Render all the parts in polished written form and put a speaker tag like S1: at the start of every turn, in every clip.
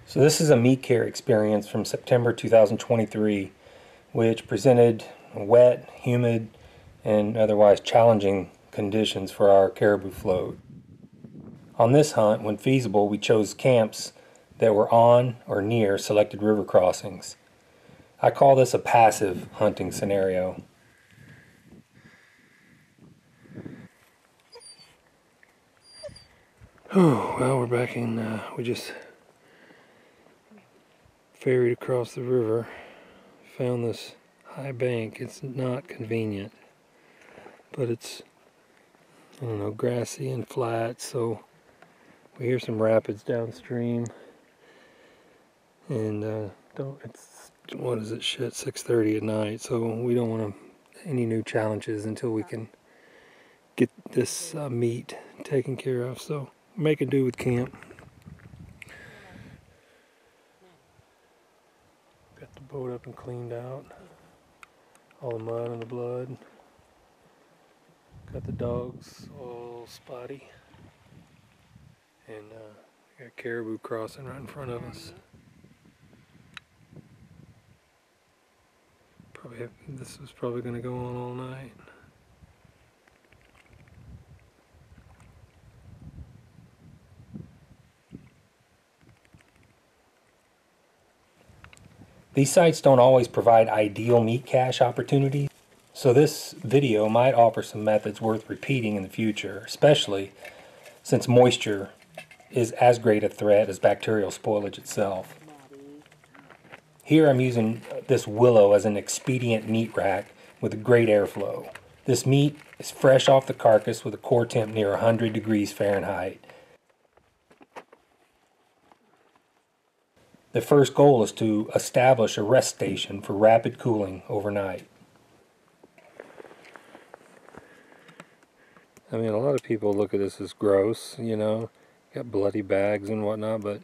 S1: So this is a meat care experience from September 2023, which presented wet, humid, and otherwise challenging conditions for our caribou float. On this hunt, when feasible, we chose camps that were on or near selected river crossings. I call this a passive hunting scenario. Oh, well, we're back in, we just ferried across the river, found this high bank. It's not convenient, but it's, I don't know, grassy and flat, so we hear some rapids downstream, and it's, what is it, shit, 6:30 at night, so we don't want any new challenges until we can get this meat taken care of, so making do with camp. Got the boat up and cleaned out, all the mud and the blood. Got the dogs all spotty, and got caribou crossing right in front of us. This is probably going to go on all night. These sites don't always provide ideal meat cache opportunities, so this video might offer some methods worth repeating in the future, especially since moisture is as great a threat as bacterial spoilage itself. Here I'm using this willow as an expedient meat rack with a great airflow. This meat is fresh off the carcass with a core temp near 100 degrees Fahrenheit. The first goal is to establish a rest station for rapid cooling overnight. I mean, a lot of people look at this as gross, you know, got bloody bags and whatnot, but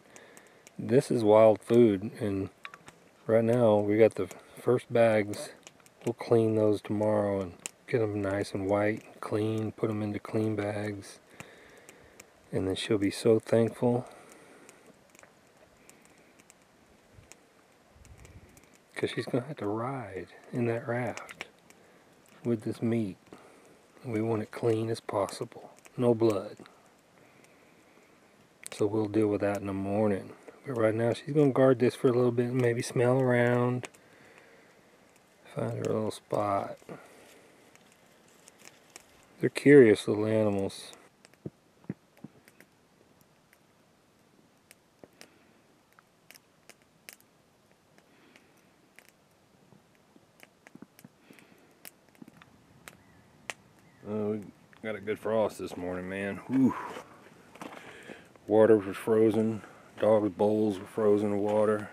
S1: this is wild food, and right now we got the first bags. We'll clean those tomorrow and get them nice and white, clean, put them into clean bags, and then she'll be so thankful. Because she's going to have to ride in that raft with this meat. We want it clean as possible. No blood. So we'll deal with that in the morning. But right now she's going to guard this for a little bit, maybe smell around. Find her little spot. They're curious little animals. We got a good frost this morning, man. Whew. Water was frozen. Dogs' bowls were frozen in water.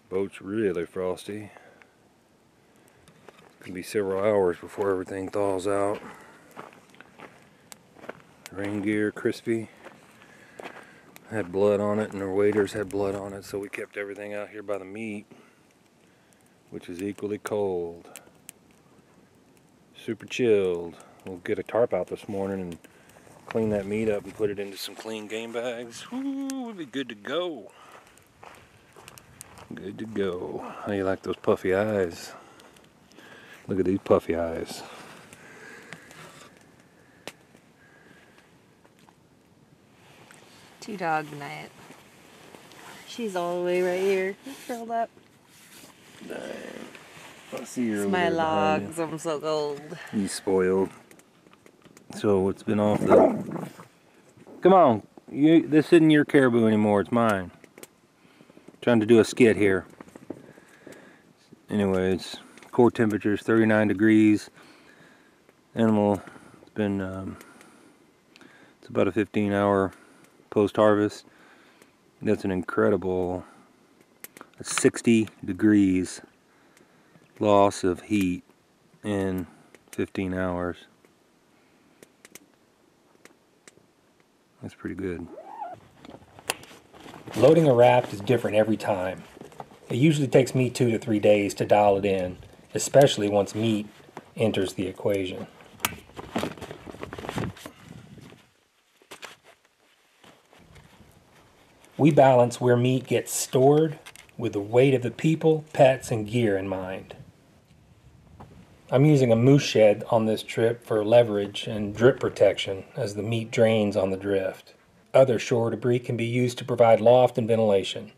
S1: Boat's really frosty. It's gonna be several hours before everything thaws out. Rain gear crispy. Had blood on it, and our waders had blood on it, so we kept everything out here by the meat, which is equally cold. Super chilled. We'll get a tarp out this morning and clean that meat up and put it into some clean game bags. Woo, we'll be good to go. Good to go. How you like those puffy eyes? Look at these puffy eyes.
S2: Two dog night. She's all the way right here, curled up.
S1: Dang. I see her
S2: It's
S1: over
S2: my
S1: there behind
S2: logs. I'm so cold.
S1: you spoiled. So it's been off the... Come on. This isn't your caribou anymore. It's mine. Trying to do a skit here. Anyways, core temperature is 39 degrees. Animal, it's been... it's about a 15-hour post-harvest. That's an incredible 60 degrees loss of heat in 15 hours. That's pretty good. Loading a raft is different every time. It usually takes me 2 to 3 days to dial it in, especially once meat enters the equation. We balance where meat gets stored with the weight of the people, pets, and gear in mind. I'm using a moose shed on this trip for leverage and drip protection as the meat drains on the drift. Other shore debris can be used to provide loft and ventilation.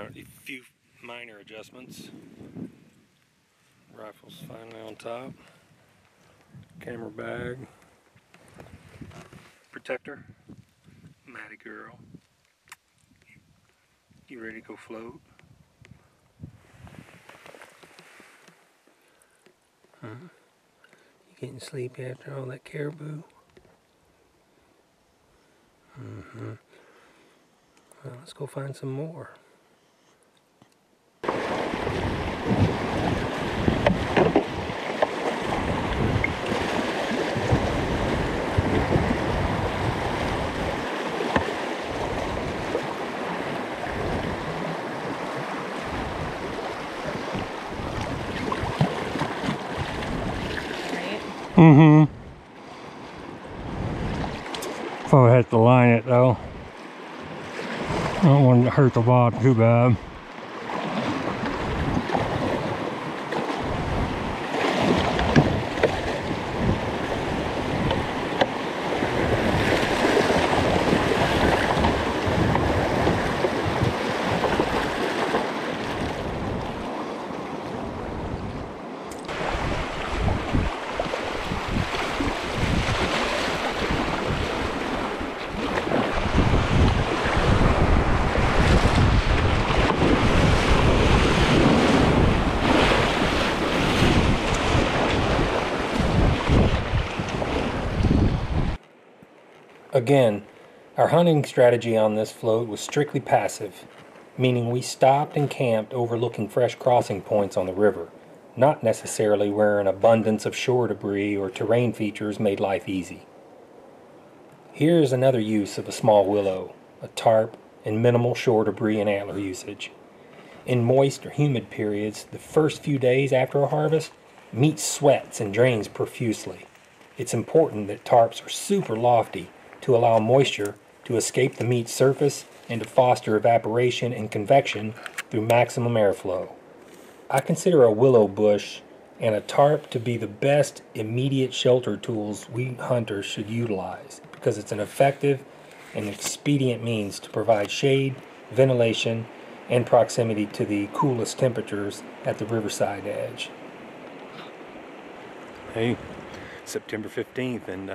S1: A few minor adjustments. Rifle's finally on top. Camera bag. Protector. Matty girl. You ready to go float? Huh? You getting sleepy after all that caribou? Well, let's go find some more. Probably have to line it though. I don't want to hurt the bottom too bad. Again, our hunting strategy on this float was strictly passive, meaning we stopped and camped overlooking fresh crossing points on the river, not necessarily where an abundance of shore debris or terrain features made life easy. Here is another use of a small willow, a tarp, and minimal shore debris and antler usage. In moist or humid periods, the first few days after a harvest, meat sweats and drains profusely. It's important that tarps are super lofty to allow moisture to escape the meat's surface and to foster evaporation and convection through maximum airflow. I consider a willow bush and a tarp to be the best immediate shelter tools we hunters should utilize because it's an effective and expedient means to provide shade, ventilation, and proximity to the coolest temperatures at the riverside edge. Hey, September 15th and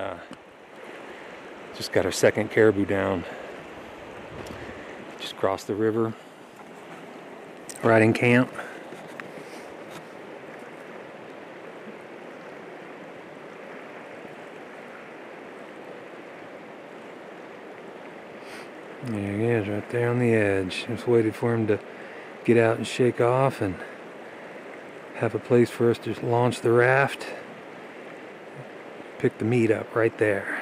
S1: just got our second caribou down. Just crossed the river, right in camp. There he is, right there on the edge. Just waited for him to get out and shake off and have a place for us to launch the raft. Pick the meat up right there.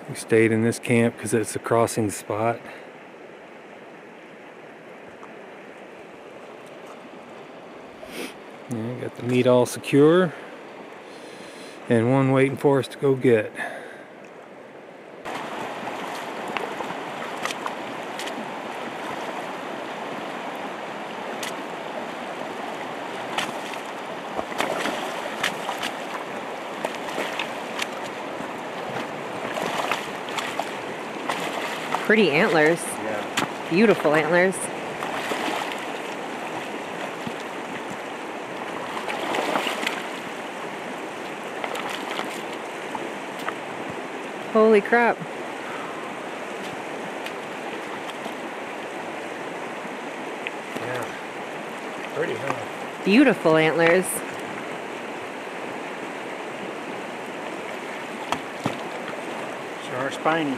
S1: We stayed in this camp because it's a crossing spot. Yeah, got the meat all secure and one waiting for us to go get.
S2: Pretty antlers.
S1: Yeah.
S2: Beautiful antlers. Holy crap.
S1: Yeah. Pretty, huh?
S2: Beautiful antlers.
S1: Sure are spiny.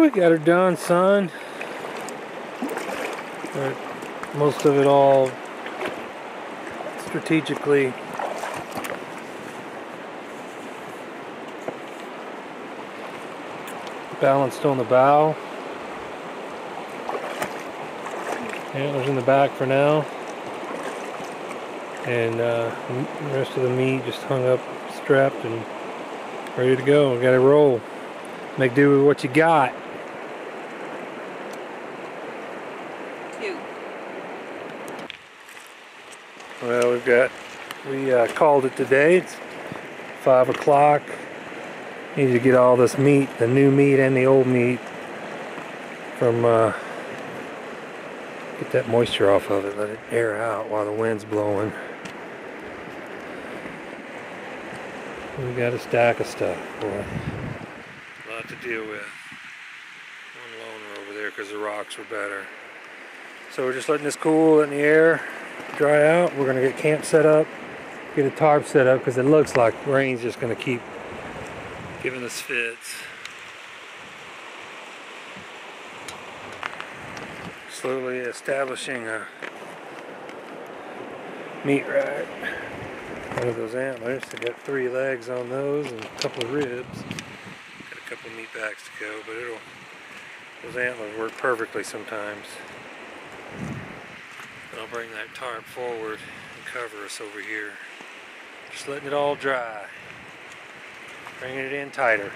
S1: we got her done, son. But most of it all strategically balanced on the bow. Antlers in the back for now. And the rest of the meat just hung up, strapped, and ready to go. We gotta roll. Make do with what you got. Well, we called it today. It's 5 o'clock. Need to get all this meat, the new meat and the old meat, from get that moisture off of it, let it air out while the wind's blowing. We got a stack of stuff, boy. A lot to deal with. One loner over there because the rocks were better. So we're just letting this cool, letting the air dry out. We're gonna get camp set up, get a tarp set up, because it looks like rain's just gonna keep giving us fits. Slowly establishing a meat rack. One of those antlers, they got 3 legs on those and a couple of ribs. Got a couple of meat backs to go, but those antlers work perfectly sometimes. I'll bring that tarp forward and cover us over here. Just letting it all dry. Bringing it in tighter.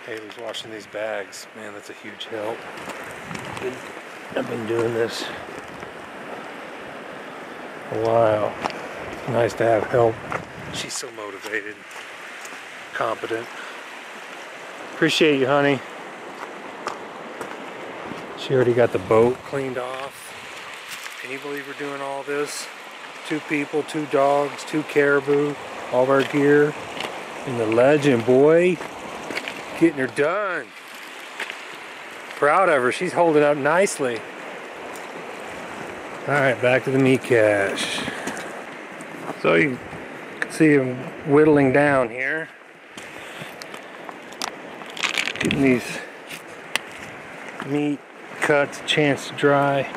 S1: Haley's washing these bags. Man, that's a huge help. I've been doing this a while. It's nice to have help. She's so motivated, competent. Appreciate you, honey. She already got the boat cleaned off. Can you believe we're doing all this? 2 people, 2 dogs, 2 caribou, all of our gear. And the legend, boy, getting her done. Proud of her. She's holding up nicely. All right, back to the meat cache. So you can see him whittling down here. Getting these meat cuts a chance to dry.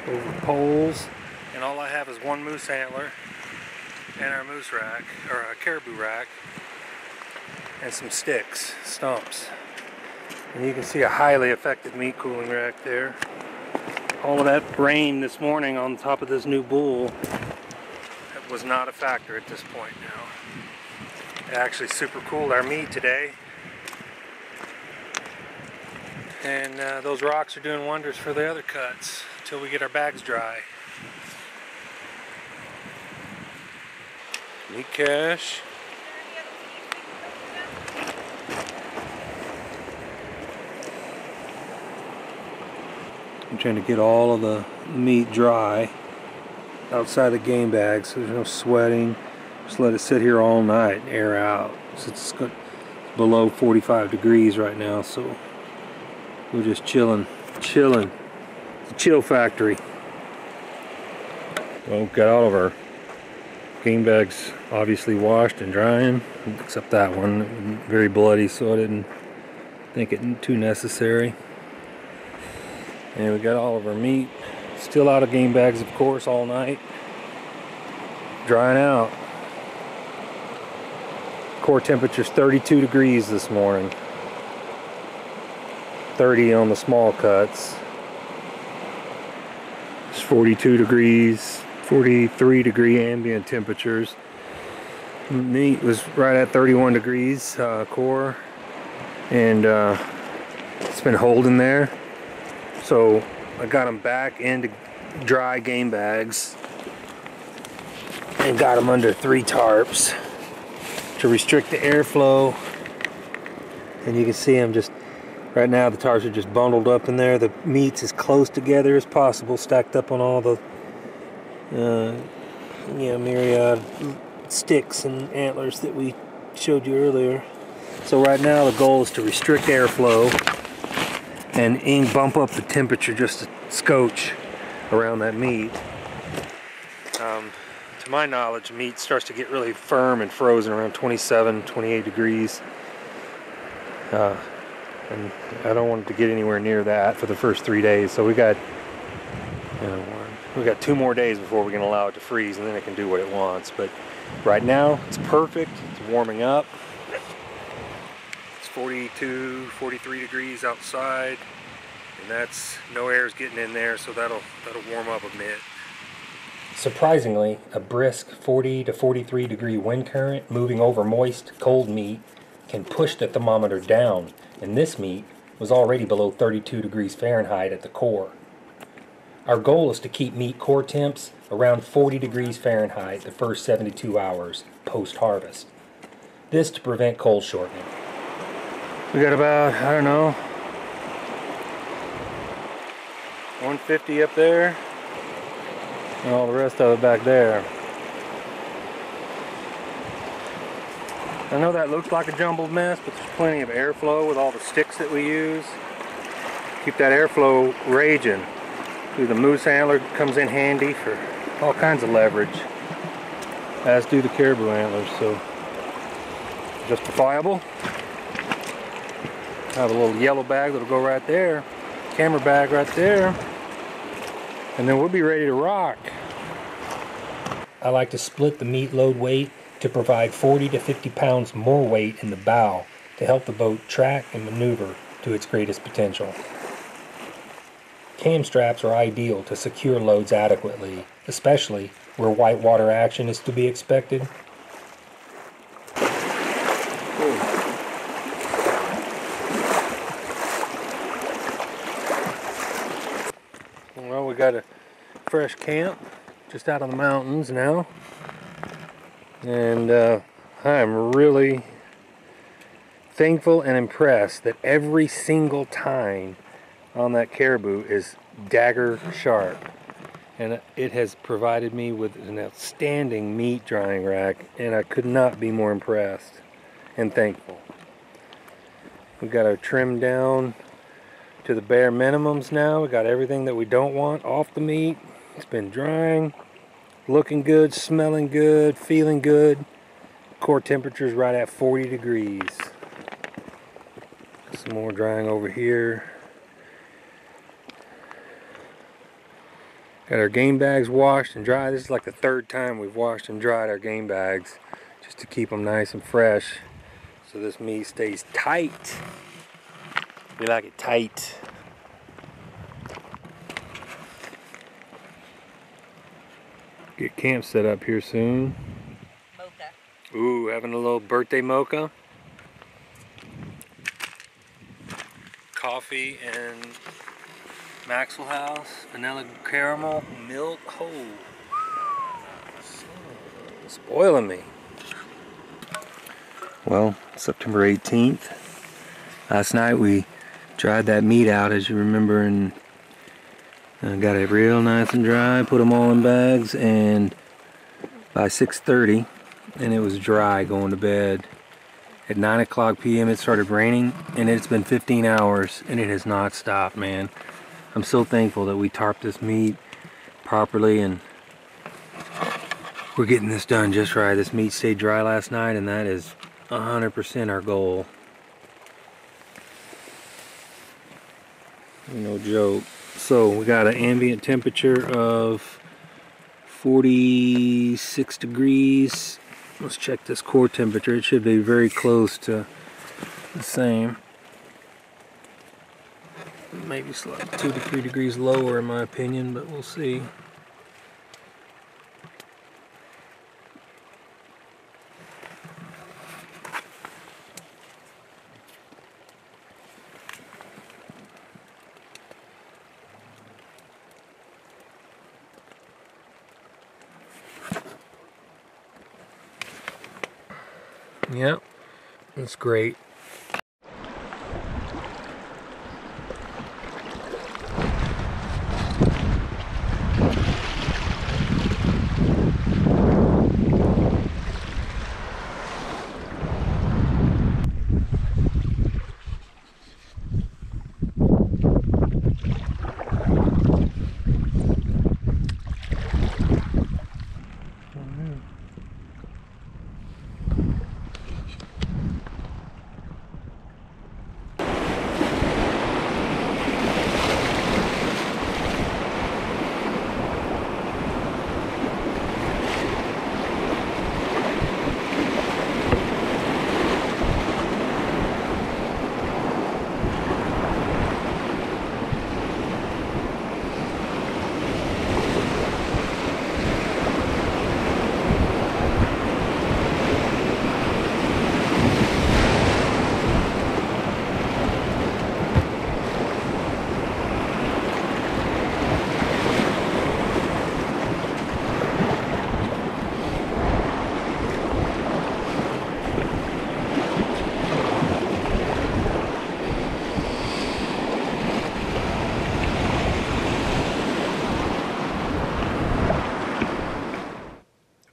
S1: Over poles. And all I have is 1 moose antler and our moose rack, or a caribou rack, and some sticks, stumps. And you can see a highly effective meat cooling rack there. All of that rain this morning on top of this new bull was not a factor at this point now. It actually super cooled our meat today. And those rocks are doing wonders for the other cuts until we get our bags dry. Meat cache. I'm trying to get all of the meat dry outside the game bag so there's no sweating. Just let it sit here all night and air out. It's below 45 degrees right now, so we're just chilling. It's a chill factory. Well, we've got all of our game bags obviously washed and drying, except that one, very bloody, so I didn't think it too necessary. And we got all of our meat still out of game bags, of course, all night, drying out. Core temperature's 32 degrees this morning, 30 on the small cuts. It's 42 degrees, 43 degree ambient temperatures. Meat was right at 31 degrees core, and it's been holding there. So I got them back into dry game bags and got them under 3 tarps to restrict the airflow. And you can see them just right now, the tarps are just bundled up in there. The meat's as close together as possible, stacked up on all the myriad sticks and antlers that we showed you earlier. So right now the goal is to restrict airflow and bump up the temperature just a scotch around that meat to to my knowledge, meat starts to get really firm and frozen around 27, 28 degrees. And I don't want it to get anywhere near that for the first 3 days. So we got 2 more days before we can allow it to freeze, and then it can do what it wants. But right now, it's perfect. It's warming up. It's 42, 43 degrees outside, and that's no air's getting in there, so that'll warm up a bit. Surprisingly, a brisk 40 to 43 degree wind current moving over moist, cold meat can push the thermometer down, and this meat was already below 32 degrees Fahrenheit at the core. Our goal is to keep meat core temps around 40 degrees Fahrenheit the first 72 hours post-harvest. This to prevent cold shortening. We got about, I don't know, 150 up there, and all the rest of it back there. I know that looks like a jumbled mess, but there's plenty of airflow with all the sticks that we use. Keep that airflow raging. The moose antler comes in handy for all kinds of leverage, as do the caribou antlers, so justifiable. I have a little yellow bag that'll go right there, camera bag right there, and then we'll be ready to rock. I like to split the meat load weight to provide 40 to 50 pounds more weight in the bow to help the boat track and maneuver to its greatest potential. Cam straps are ideal to secure loads adequately, especially where whitewater action is to be expected. Well, we got a fresh camp just out of the mountains now, and I'm really thankful and impressed that every single tine on that caribou is dagger sharp, and it has provided me with an outstanding meat drying rack, and I could not be more impressed and thankful. We've got our trim down to the bare minimums now. We got everything that we don't want off the meat. It's been drying, looking good, smelling good, feeling good. Core temperature's right at 40 degrees. Some more drying over here. Got our game bags washed and dried. This is like the 3rd time we've washed and dried our game bags just to keep them nice and fresh so this meat stays tight. We like it tight. Get camp set up here soon. Mocha. Ooh, having a little birthday mocha. Coffee and Maxwell House, vanilla caramel, milk. Oh, spoiling me. Well, September 18th. Last night we dried that meat out, as you remember, and got it real nice and dry. Put them all in bags, and by 6:30, and it was dry going to bed. At 9 o'clock p.m. it started raining, and it's been 15 hours, and it has not stopped, man. I'm so thankful that we tarped this meat properly, and we're getting this done just right. This meat stayed dry last night, and that is 100% our goal. No joke. So we got an ambient temperature of 46 degrees. Let's check this core temperature. It should be very close to the same. Maybe 2 to 3 degrees lower in my opinion, but we'll see. Yep, that's great.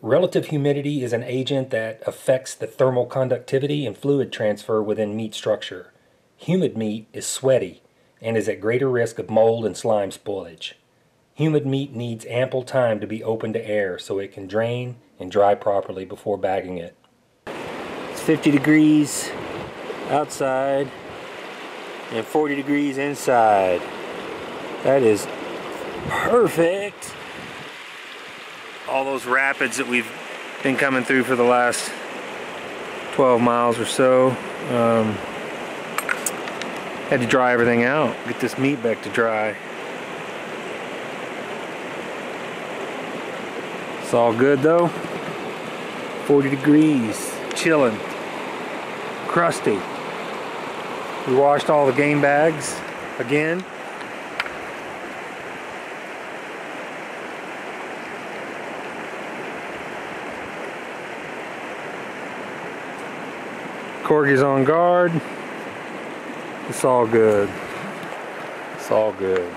S1: Relative humidity is an agent that affects the thermal conductivity and fluid transfer within meat structure. Humid meat is sweaty and is at greater risk of mold and slime spoilage. Humid meat needs ample time to be open to air so it can drain and dry properly before bagging it. It's 50 degrees outside and 40 degrees inside. That is perfect. All those rapids that we've been coming through for the last 12 miles or so. Had to dry everything out, get this meat back to dry. It's all good though. 40 degrees, chilling, crusty. We washed all the game bags again. Corky's on guard. It's all good. It's all good.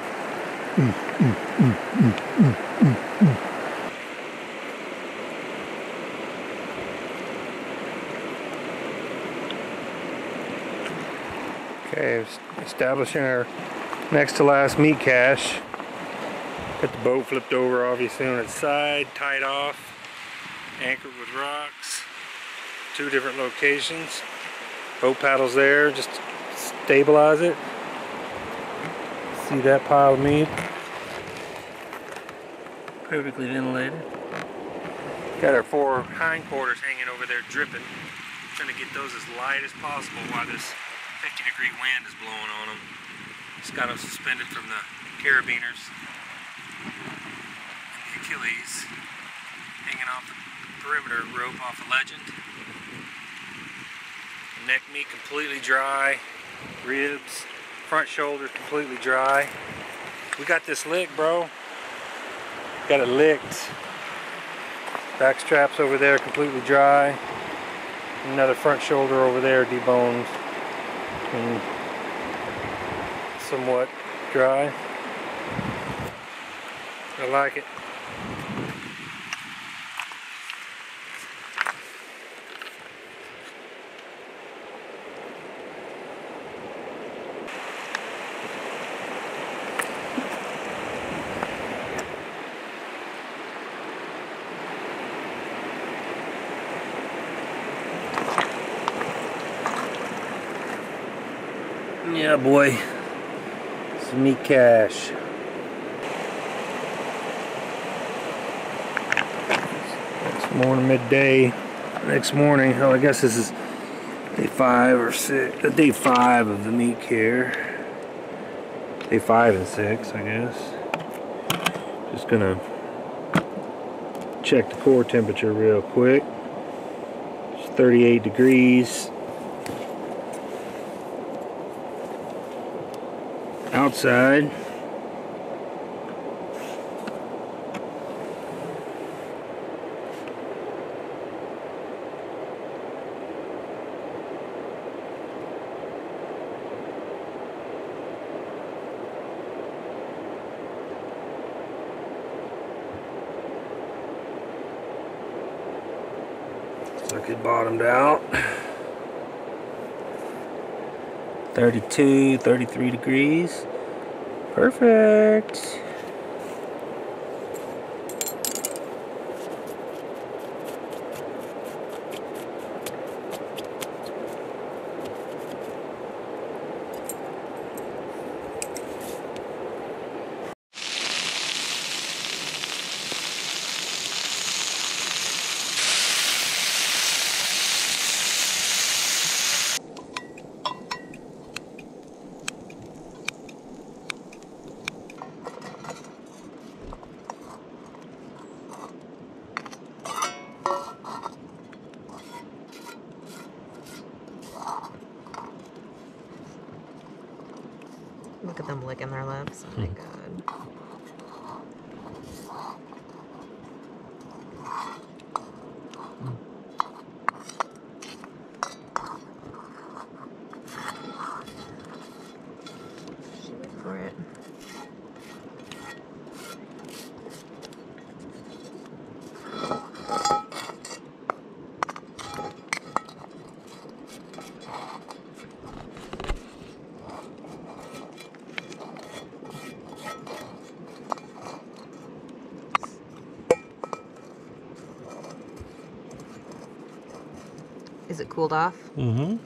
S1: Okay, establishing our next to last meat cache. Got the boat flipped over obviously on its side, tied off, anchored with rocks. 2 different locations. Boat paddles there, just to stabilize it. See that pile of meat? Perfectly ventilated. Got our 4 hindquarters hanging over there dripping. Trying to get those as light as possible while this 50-degree wind is blowing on them. Just got them suspended from the carabiners and the Achilles, hanging off the perimeter rope off the legend. Neck meat completely dry, ribs, front shoulder completely dry. We got this licked, bro. Got it licked. Back straps over there completely dry. Another front shoulder over there deboned and somewhat dry. I like it. Yeah, boy. Some meat cache. Next morning, midday. Next morning. Oh, I guess this is day 5 or 6. Day 5 of the meat care. Day 5 and 6, I guess. Just gonna check the core temperature real quick. It's 38 degrees. Outside. Looks like it bottomed out. 32, 33 degrees. Perfect.
S2: Look at them licking their lips. Oh my god. She went for it. it cooled off?
S1: Mm-hmm.